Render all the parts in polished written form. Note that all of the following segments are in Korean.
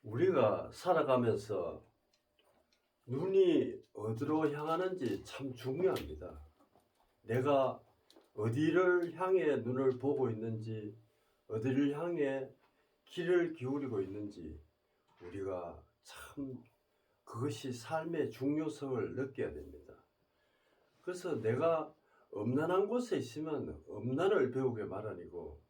우리가 살아가면서 눈이 어디로 향하는지 참 중요합니다. 내가 어디를 향해 눈을 보고 있는지, 어디를 향해 귀를 기울이고 있는지 우리가 참 그것이 삶의 중요성을 느껴야 됩니다. 그래서 내가 음란한 곳에 있으면 음란을 배우게 마련이고,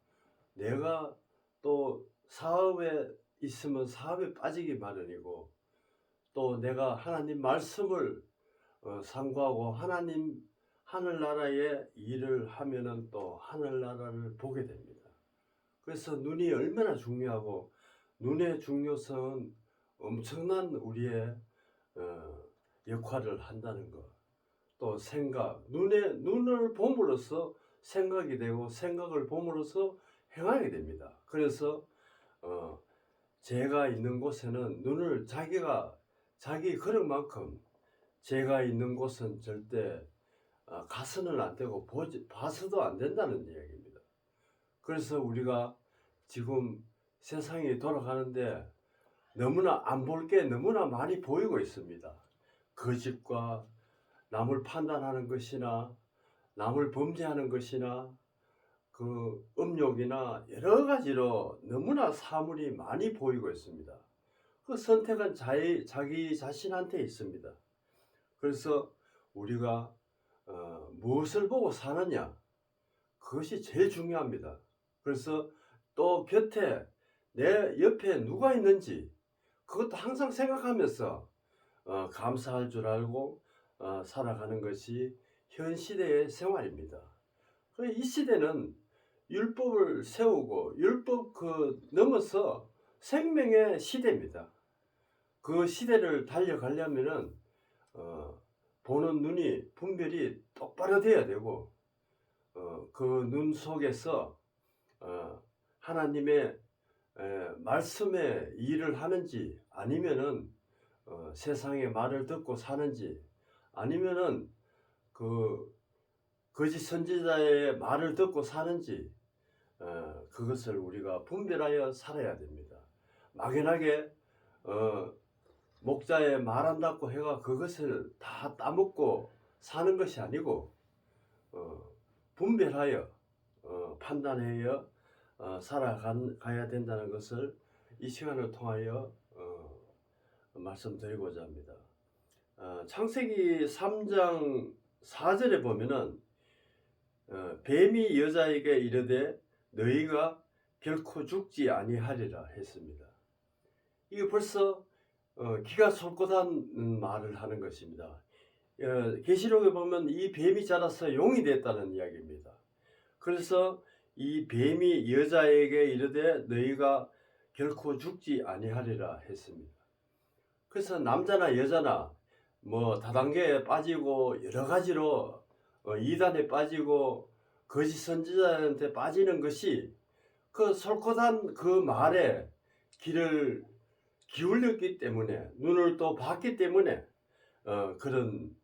내가 또 사업에 있으면 사업에 빠지기 마련이고, 또 내가 하나님 말씀을 상고하고 하나님 하늘나라의 일을 하면은 또 하늘나라를 보게 됩니다. 그래서 눈이 얼마나 중요하고, 눈의 중요성은 엄청난 우리의 역할을 한다는 것. 또 생각, 눈을 봄으로써 생각이 되고, 생각을 봄으로써 행하게 됩니다. 그래서 제가 있는 곳에는 눈을 자기 그릇만큼 제가 있는 곳은 절대 가서는 안 되고 봐서도 안 된다는 이야기입니다. 그래서 우리가 지금 세상이 돌아가는데 너무나 안 볼 게 너무나 많이 보이고 있습니다. 거짓과 남을 판단하는 것이나 남을 범죄하는 것이나 그 음욕이나 여러 가지로 너무나 사물이 많이 보이고 있습니다. 그 선택은 자기 자신한테 있습니다. 그래서 우리가 무엇을 보고 사느냐, 그것이 제일 중요합니다. 그래서 또 곁에 내 옆에 누가 있는지 그것도 항상 생각하면서 감사할 줄 알고 살아가는 것이 현 시대의 생활입니다. 이 시대는 율법을 세우고 율법 넘어서 생명의 시대입니다. 그 시대를 달려가려면은 보는 눈이 분별이 똑바로 돼야 되고, 그 눈 속에서 하나님의 말씀에 일을 하는지, 아니면은 세상의 말을 듣고 사는지, 아니면은 그 거짓 선지자의 말을 듣고 사는지, 그것을 우리가 분별하여 살아야 됩니다. 막연하게 목자의 말한다고 해가 그것을 다 따먹고 사는 것이 아니고, 분별하여 판단하여 살아가야 된다는 것을 이 시간을 통하여 말씀드리고자 합니다. 창세기 3장 4절에 보면은 뱀이 여자에게 이르되 너희가 결코 죽지 아니하리라 했습니다. 이게 벌써 기가 솔깃한 말을 하는 것입니다. 계시록에 보면 이 뱀이 자라서 용이 됐다는 이야기입니다. 그래서 이 뱀이 여자에게 이르되 너희가 결코 죽지 아니하리라 했습니다. 그래서 남자나 여자나 뭐 다단계에 빠지고 여러 가지로 이단에 빠지고 거짓 선지자한테 빠지는 것이 그 솔깃한 그 말에 귀를 기울였기 때문에, 눈을 또 봤기 때문에 그런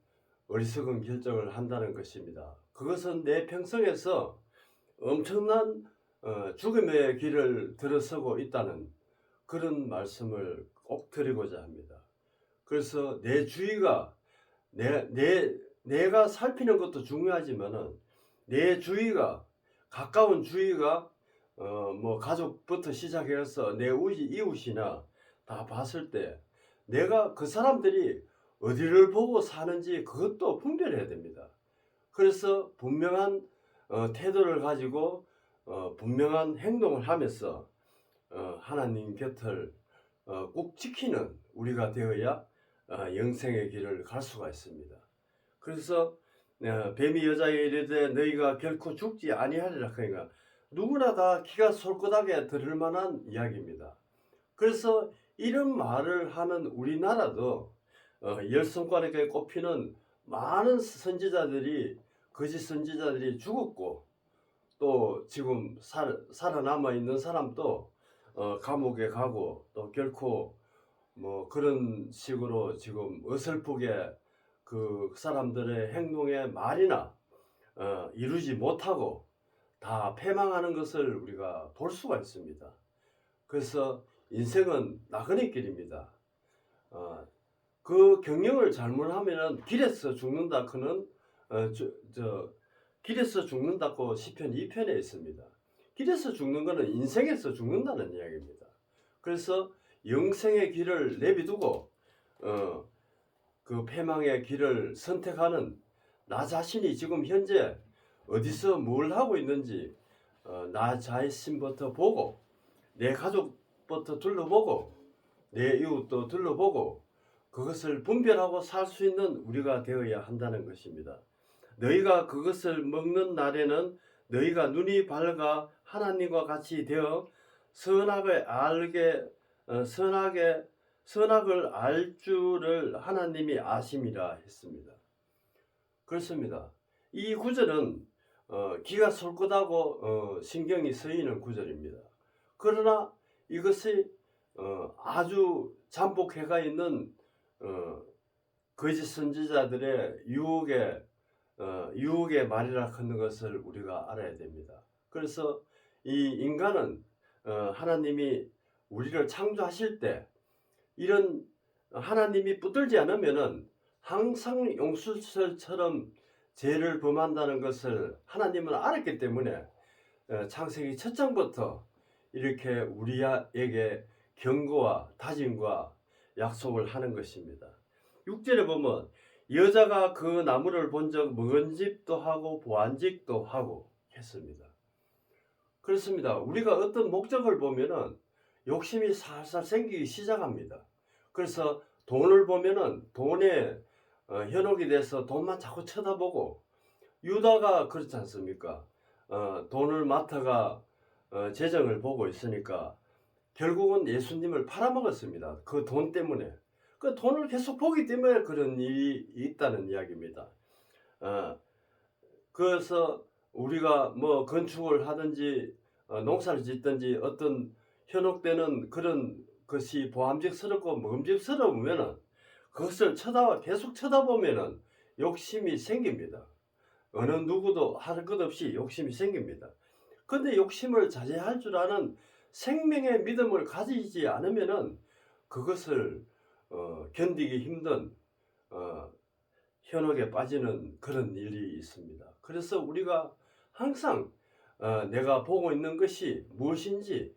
어리석은 결정을 한다는 것입니다. 그것은 내 평생에서 엄청난 죽음의 길을 들어서고 있다는 그런 말씀을 꼭 드리고자 합니다. 그래서 내 주위가 내가 살피는 것도 중요하지만은 내 주위가, 가까운 주위가 뭐 가족부터 시작해서 내 이웃이나 다 봤을 때 내가 그 사람들이 어디를 보고 사는지 그것도 분별해야 됩니다. 그래서 분명한 태도를 가지고 분명한 행동을 하면서 하나님 곁을 꼭 지키는 우리가 되어야 영생의 길을 갈 수가 있습니다. 그래서 뱀이 여자에게 이르되 너희가 결코 죽지 아니하리라. 그러니까 누구나 다 귀가 솔깃하게 들을 만한 이야기입니다. 그래서 이런 말을 하는 우리나라도 열 손가락에 꼽히는 많은 선지자들이, 거짓 선지자들이 죽었고, 또 지금 살아남아 있는 사람도 감옥에 가고, 또 결코 뭐 그런 식으로 지금 어설프게 그 사람들의 행동의 말이나 이루지 못하고 다 패망하는 것을 우리가 볼 수가 있습니다. 그래서 인생은 나그네 길입니다. 그 경영을 잘못하면은 길에서 죽는다. 그는 길에서 죽는다고 시편 2편에 있습니다. 길에서 죽는 것은 인생에서 죽는다는 이야기입니다. 그래서 영생의 길을 내비두고 그 패망의 길을 선택하는 나 자신이 지금 현재 어디서 뭘 하고 있는지 나 자신부터 보고 내 가족부터 둘러보고 내 이웃도 둘러보고 그것을 분별하고 살 수 있는 우리가 되어야 한다는 것입니다. 너희가 그것을 먹는 날에는 너희가 눈이 밝아 하나님과 같이 되어 선악을 알 줄을 하나님이 아심이라 했습니다. 그렇습니다. 이 구절은 기가 솔깃하고 신경이 쓰이는 구절입니다. 그러나 이것이 아주 잠복해가 있는 거짓 선지자들의 유혹의 말이라 하는 것을 우리가 알아야 됩니다. 그래서 이 인간은 하나님이 우리를 창조하실 때 이런 하나님이 붙들지 않으면은 항상 용수철처럼 죄를 범한다는 것을 하나님은 알았기 때문에 창세기 첫 장부터 이렇게 우리에게 경고와 다짐과 약속을 하는 것입니다. 6절에 보면 여자가 그 나무를 본 적 먹은집도 하고 보안직도 하고 했습니다. 그렇습니다. 우리가 어떤 목적을 보면은 욕심이 살살 생기기 시작합니다. 그래서 돈을 보면은 돈에 현혹이 돼서 돈만 자꾸 쳐다보고 유다가 그렇지 않습니까? 돈을 맡아가 재정을 보고 있으니까 결국은 예수님을 팔아먹었습니다. 그 돈 때문에. 그 돈을 계속 보기 때문에 그런 일이 있다는 이야기입니다. 그래서 우리가 뭐 건축을 하든지 농사를 짓든지 어떤 현혹되는 그런 것이 보암직스럽고 먹음직스러우면은 그것을 계속 쳐다보면은 욕심이 생깁니다. 어느 누구도 할 것 없이 욕심이 생깁니다. 근데 욕심을 자제할 줄 아는 생명의 믿음을 가지지 않으면은 그것을 견디기 힘든 현혹에 빠지는 그런 일이 있습니다. 그래서 우리가 항상 내가 보고 있는 것이 무엇인지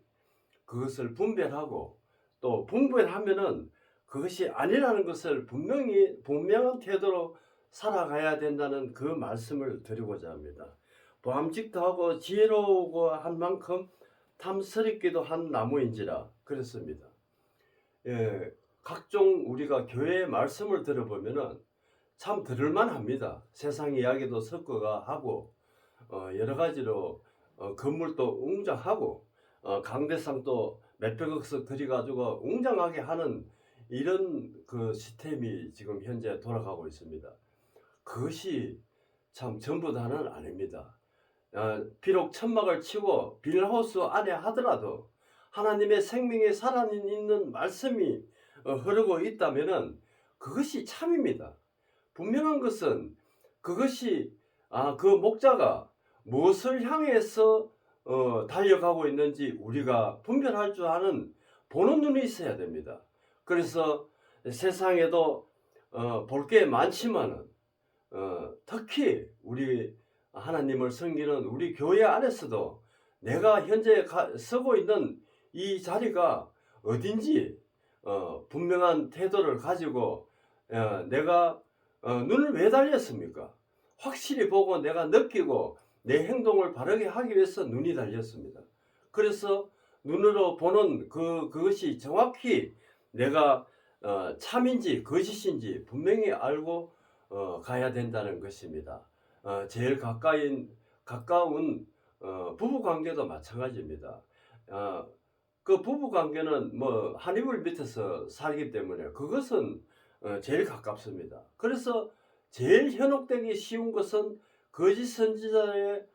그것을 분별하고 또 분별하면은 그것이 아니라는 것을 분명한 태도로 살아가야 된다는 그 말씀을 드리고자 합니다. 보암직도 하고 지혜로우고 한 만큼 탐스럽기도 한 나무인지라 그랬습니다. 각종 우리가 교회의 말씀을 들어보면은 참 들을만 합니다. 세상 이야기도 섞어가 하고 여러 가지로 건물도 웅장하고 강대상도 몇백억씩 들여가지고 웅장하게 하는 이런 그 시스템이 지금 현재 돌아가고 있습니다. 그것이 참 전부 다는 아닙니다. 비록 천막을 치고 비닐하우스 안에 하더라도 하나님의 생명에 살아있는 말씀이 흐르고 있다면은 그것이 참입니다. 분명한 것은 그것이 그 목자가 무엇을 향해서 달려가고 있는지 우리가 분별할 줄 아는 보는 눈이 있어야 됩니다. 그래서 세상에도 볼 게 많지만은 특히 우리 하나님을 섬기는 우리 교회 안에서도 내가 현재 서고 있는 이 자리가 어딘지 분명한 태도를 가지고 내가 눈을 왜 달렸습니까? 확실히 보고 내가 느끼고 내 행동을 바르게 하기 위해서 눈이 달렸습니다. 그래서 눈으로 보는 그것이 정확히 내가 참인지 거짓인지 분명히 알고 가야 된다는 것입니다. 제일 가까운 부부관계도 마찬가지입니다. 그 부부관계는 뭐 한 이불 밑에서 살기 때문에 그것은 제일 가깝습니다. 그래서 제일 현혹되기 쉬운 것은 거짓 선지자의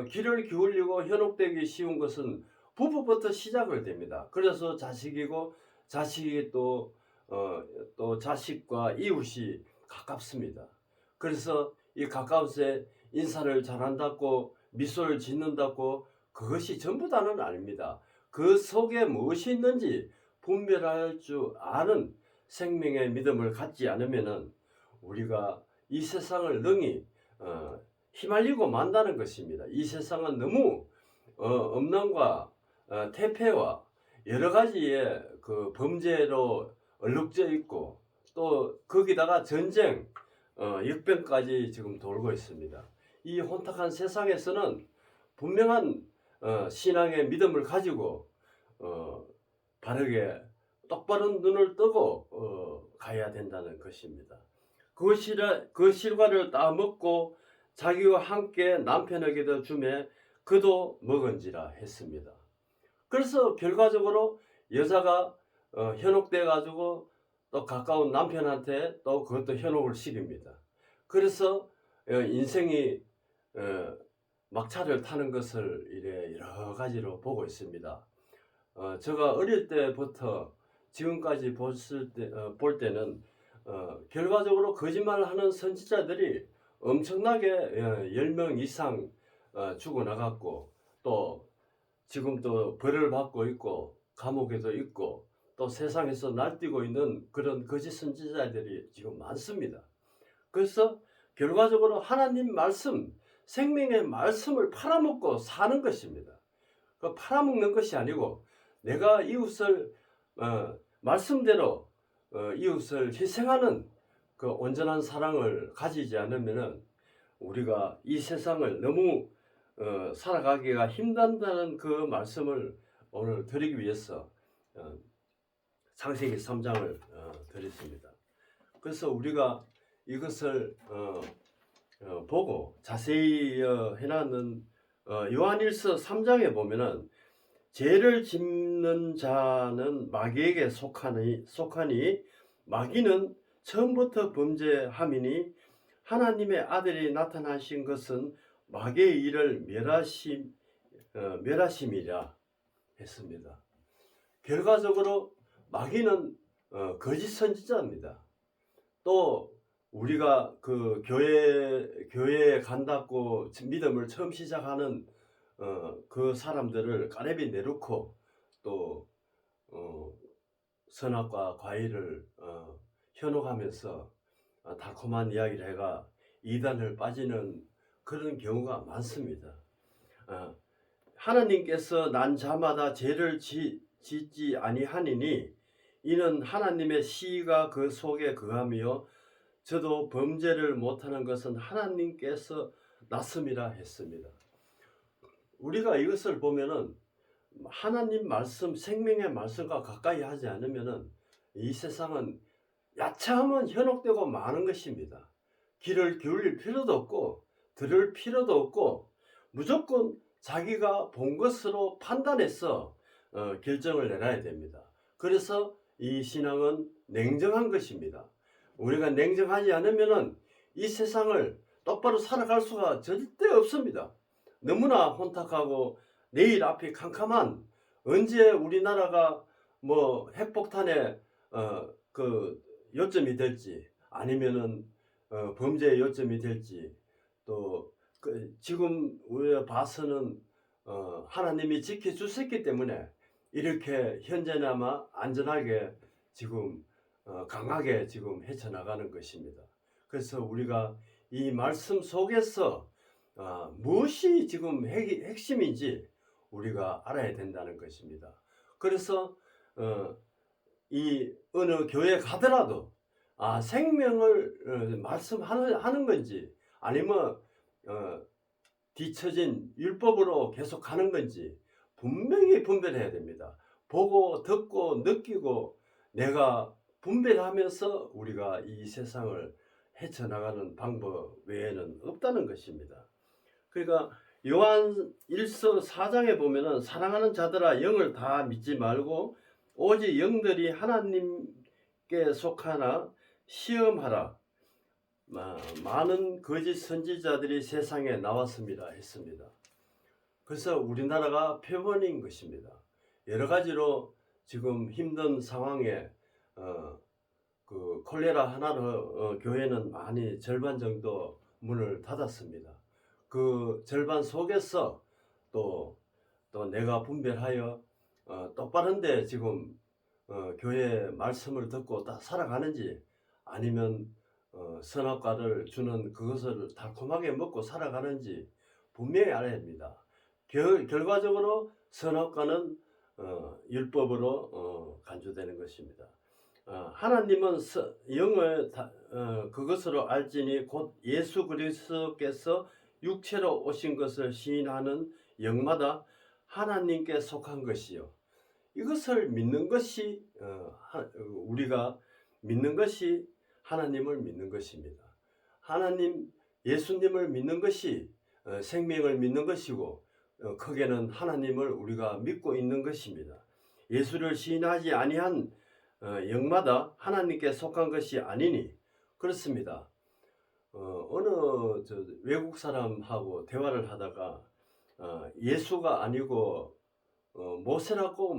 귀를 기울이고 현혹되기 쉬운 것은 부부부터 시작을 됩니다. 그래서 자식이고 자식이 또 자식과 이웃이 가깝습니다. 그래서 이 가까운데 인사를 잘한다고 미소를 짓는다고 그것이 전부 다는 아닙니다. 그 속에 무엇이 있는지 분별할 줄 아는 생명의 믿음을 갖지 않으면은 우리가 이 세상을 능히 휘말리고 만다는 것입니다. 이 세상은 너무 엄난과 태폐와 여러 가지의 그 범죄로 얼룩져 있고 또 거기다가 전쟁, 역병까지 지금 돌고 있습니다. 이 혼탁한 세상에서는 분명한 신앙의 믿음을 가지고 바르게 똑바른 눈을 뜨고 가야 된다는 것입니다. 그 실과를 따먹고 자기와 함께 남편에게도 주매 그도 먹은지라 했습니다. 그래서 결과적으로 여자가 현혹돼 가지고 또 가까운 남편한테 또 그것도 현혹을 시킵니다. 그래서 인생이 막차를 타는 것을 이래 여러 가지로 보고 있습니다. 제가 어릴 때부터 지금까지 볼 때는 결과적으로 거짓말을 하는 선지자들이 엄청나게 10명 이상 죽어나갔고 또 지금 또 벌을 받고 있고 감옥에도 있고 또 세상에서 날뛰고 있는 그런 거짓 선지자들이 지금 많습니다. 그래서 결과적으로 하나님 말씀, 생명의 말씀을 팔아먹고 사는 것입니다. 그 팔아먹는 것이 아니고 내가 이웃을 말씀대로 이웃을 희생하는 그 온전한 사랑을 가지지 않으면은 우리가 이 세상을 너무 살아가기가 힘든다는 그 말씀을 오늘 드리기 위해서 창세기 3장을 드렸습니다. 그래서 우리가 이것을 보고 자세히 해놨는 요한일서 3장에 보면은 죄를 짓는 자는 마귀에게 속하니 마귀는 처음부터 범죄함이니 하나님의 아들이 나타나신 것은 마귀의 일을 멸하심이라 했습니다. 결과적으로 마귀는 거짓 선지자입니다. 또 우리가 그 교회에 간다고 믿음을 처음 시작하는 그 사람들을 까레비 내놓고 또 선악과 과일을 현혹하면서 달콤한 이야기를 해가 이단을 빠지는 그런 경우가 많습니다. 하나님께서 난 자마다 죄를 짓지 아니하니니 이는 하나님의 시가 그 속에 거하며 저도 범죄를 못하는 것은 하나님께서 났음이라 했습니다. 우리가 이것을 보면은 하나님 말씀, 생명의 말씀과 가까이 하지 않으면은 이 세상은 야차하면 현혹되고 마는 것입니다. 귀를 기울일 필요도 없고 들을 필요도 없고 무조건 자기가 본 것으로 판단해서 결정을 내려야 됩니다. 그래서 이 신앙은 냉정한 것입니다. 우리가 냉정하지 않으면은 이 세상을 똑바로 살아갈 수가 절대 없습니다. 너무나 혼탁하고 내일 앞이 캄캄한 언제 우리나라가 뭐 핵폭탄의 그 요점이 될지 아니면은 범죄의 요점이 될지 또 지금 우리가 봐서는 하나님이 지켜주셨기 때문에 이렇게 현재나마 안전하게 지금 강하게 지금 헤쳐나가는 것입니다. 그래서 우리가 이 말씀 속에서 무엇이 지금 핵심인지 우리가 알아야 된다는 것입니다. 그래서 이 어느 교회 가더라도 생명을 말씀하는 건지 아니면 뒤처진 율법으로 계속 가는 건지 분명히 분별해야 됩니다. 보고 듣고 느끼고 내가 분별하면서 우리가 이 세상을 헤쳐나가는 방법 외에는 없다는 것입니다. 그러니까 요한 1서 4장에 보면은 사랑하는 자들아 영을 다 믿지 말고 오직 영들이 하나님께 속하나 시험하라. 많은 거짓 선지자들이 세상에 나왔습니다 했습니다. 그래서 우리나라가 표본인 것입니다. 여러 가지로 지금 힘든 상황에 그 콜레라 하나로 교회는 많이 절반 정도 문을 닫았습니다. 그 절반 속에서 또 내가 분별하여 똑바른데 지금 교회 말씀을 듣고 다 살아가는지, 아니면 선악과를 주는 그것을 달콤하게 먹고 살아가는지 분명히 알아야 합니다. 결과적으로 선악과는 율법으로 간주되는 것입니다. 하나님은 영을 그것으로 알지니 곧 예수 그리스도께서 육체로 오신 것을 시인하는 영마다 하나님께 속한 것이요. 이것을 믿는 것이 우리가 믿는 것이 하나님을 믿는 것입니다. 하나님 예수님을 믿는 것이 생명을 믿는 것이고, 크게는 하나님을 우리가 믿고 있는 것입니다. 예수를 시인하지 아니한 영마다 하나님께 속한 것이 아니니 그렇습니다. 어느 외국 사람하고 대화를 하다가 예수가 아니고 모세라고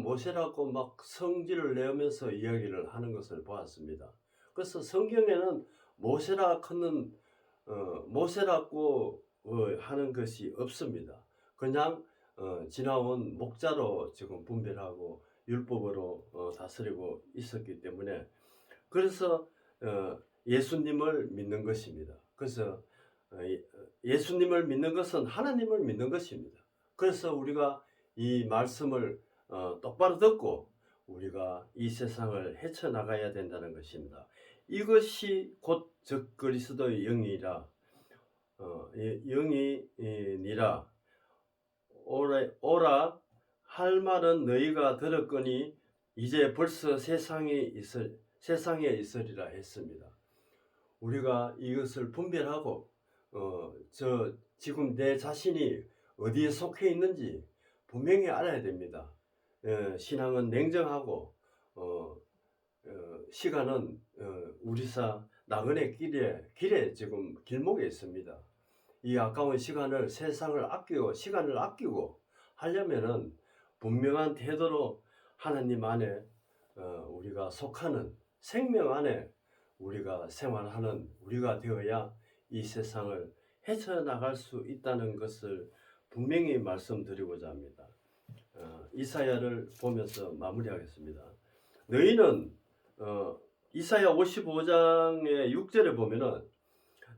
막 성질을 내면서 이야기를 하는 것을 보았습니다. 그래서 성경에는 모세라고 하는 것이 없습니다. 그냥 지나온 목자로 지금 분별하고 율법으로 다스리고 있었기 때문에, 그래서 예수님을 믿는 것입니다. 그래서 예수님을 믿는 것은 하나님을 믿는 것입니다. 그래서 우리가 이 말씀을 똑바로 듣고 우리가 이 세상을 헤쳐나가야 된다는 것입니다. 이것이 곧 적그리스도의 영이라 영이니라. 오라 할 말은 너희가 들었거니 이제 벌써 세상에 있으리라 했습니다. 우리가 이것을 분별하고 지금 내 자신이 어디에 속해 있는지 분명히 알아야 됩니다. 신앙은 냉정하고 시간은 우리사 나그네 길에 지금 길목에 있습니다. 이 아까운 시간을 시간을 아끼고 하려면은 분명한 태도로 하나님 안에 우리가 속하는 생명 안에 우리가 생활하는 우리가 되어야 이 세상을 헤쳐나갈 수 있다는 것을 분명히 말씀드리고자 합니다. 이사야를 보면서 마무리하겠습니다. 너희는 이사야 55장의 6절에 보면은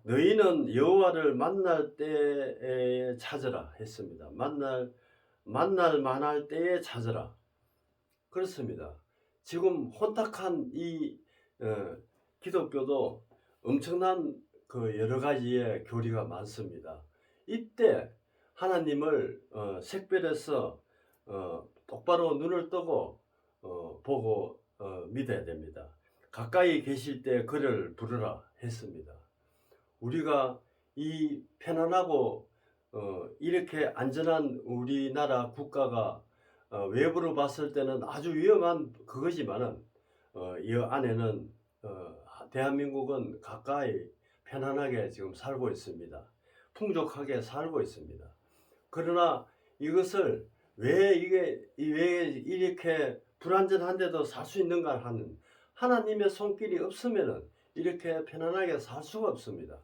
너희는 여호와를 만날 때에 찾으라 했습니다. 만날 만할 때에 찾으라. 그렇습니다. 지금 혼탁한 이 기독교도 엄청난 그 여러 가지의 교리가 많습니다. 이때 하나님을 색별해서 똑바로 눈을 뜨고 보고 믿어야 됩니다. 가까이 계실 때 그를 부르라 했습니다. 우리가 이 편안하고 이렇게 안전한 우리나라 국가가 외부로 봤을 때는 아주 위험한 그것이지만은 이 안에는 대한민국은 가까이 편안하게 지금 살고 있습니다. 풍족하게 살고 있습니다. 그러나 이것을 왜 이렇게 불안전한데도 살 수 있는가 하는 하나님의 손길이 없으면은 이렇게 편안하게 살 수가 없습니다.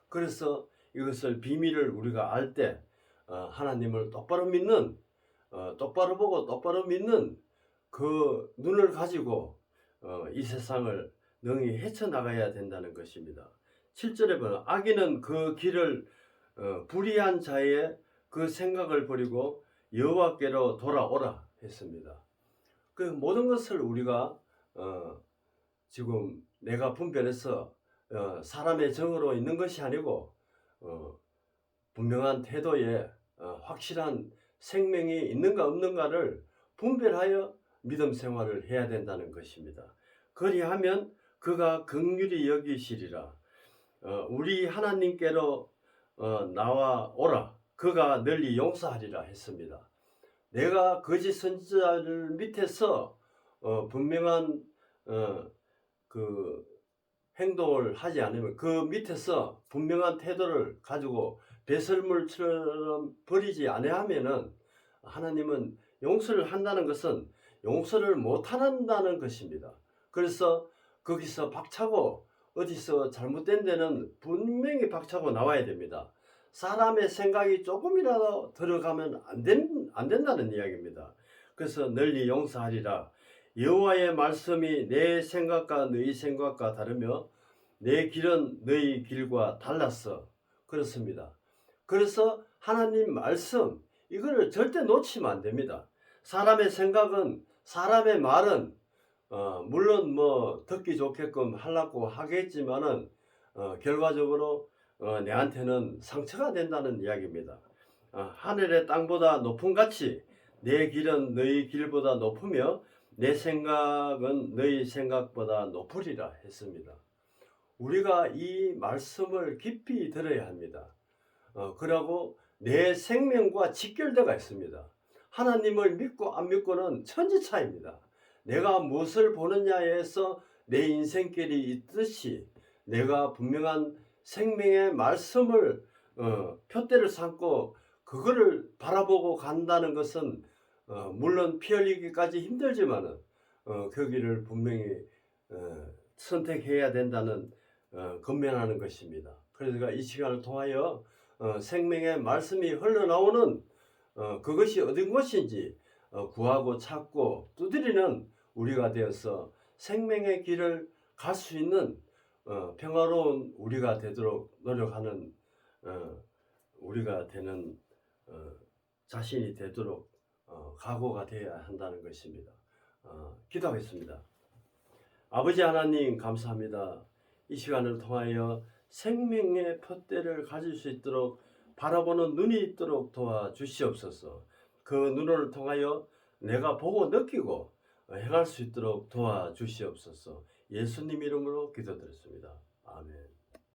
그래서 이것을 비밀을 우리가 알 때 하나님을 똑바로 믿는 똑바로 보고 똑바로 믿는 그 눈을 가지고 이 세상을 능히 헤쳐나가야 된다는 것입니다. 7절에 보면 악인은 그 길을 불의한 자의 그 생각을 버리고 여호와께로 돌아오라 했습니다. 그 모든 것을 우리가 지금 내가 분별해서 사람의 정으로 있는 것이 아니고 분명한 태도에 확실한 생명이 있는가 없는가를 분별하여 믿음 생활을 해야 된다는 것입니다. 그리하면 그가 긍휼히 여기시리라. 우리 하나님께로 나와 오라. 그가 널리 용서하리라 했습니다. 내가 거짓 선지자를 밑에서 분명한 그 행동을 하지 않으면, 그 밑에서 분명한 태도를 가지고 배설물처럼 버리지 아니하면은 하나님은 용서를 한다는 것은 용서를 못한다는 것입니다. 그래서 거기서 박차고 어디서 잘못된 데는 분명히 박차고 나와야 됩니다. 사람의 생각이 조금이라도 들어가면 안 된다는 이야기입니다. 그래서 널리 용서하리라. 여호와의 말씀이 내 생각과 너희 생각과 다르며 내 길은 너희 길과 달랐어. 그렇습니다. 그래서 하나님 말씀 이거를 절대 놓치면 안 됩니다. 사람의 생각은 사람의 말은 물론 뭐 듣기 좋게끔 하려고 하겠지만은 결과적으로 내한테는 상처가 된다는 이야기입니다. 하늘의 땅보다 높은 같이 내 길은 너희 길보다 높으며 내 생각은 너희 생각보다 높으리라 했습니다. 우리가 이 말씀을 깊이 들어야 합니다. 그러고 내 생명과 직결되어 있습니다. 하나님을 믿고 안 믿고는 천지 차이입니다. 내가 무엇을 보느냐에서 내 인생길이 있듯이 내가 분명한 생명의 말씀을 표대를 삼고 그거를 바라보고 간다는 것은 물론 피 흘리기까지 힘들지만은 그 길을 분명히 선택해야 된다는 건면하는 것입니다. 그래서 이 시간을 통하여 생명의 말씀이 흘러나오는 그것이 어떤 것인지 구하고 찾고 두드리는 우리가 되어서 생명의 길을 갈 수 있는 평화로운 우리가 되도록 노력하는 우리가 되는 자신이 되도록 각오가 되어야 한다는 것입니다. 기도하겠습니다. 아버지 하나님 감사합니다. 이 시간을 통하여 생명의 푯대를 가질 수 있도록 바라보는 눈이 있도록 도와주시옵소서. 그 눈을 통하여 내가 보고 느끼고 행할 수 있도록 도와주시옵소서. 예수님 이름으로 기도드렸습니다. 아멘.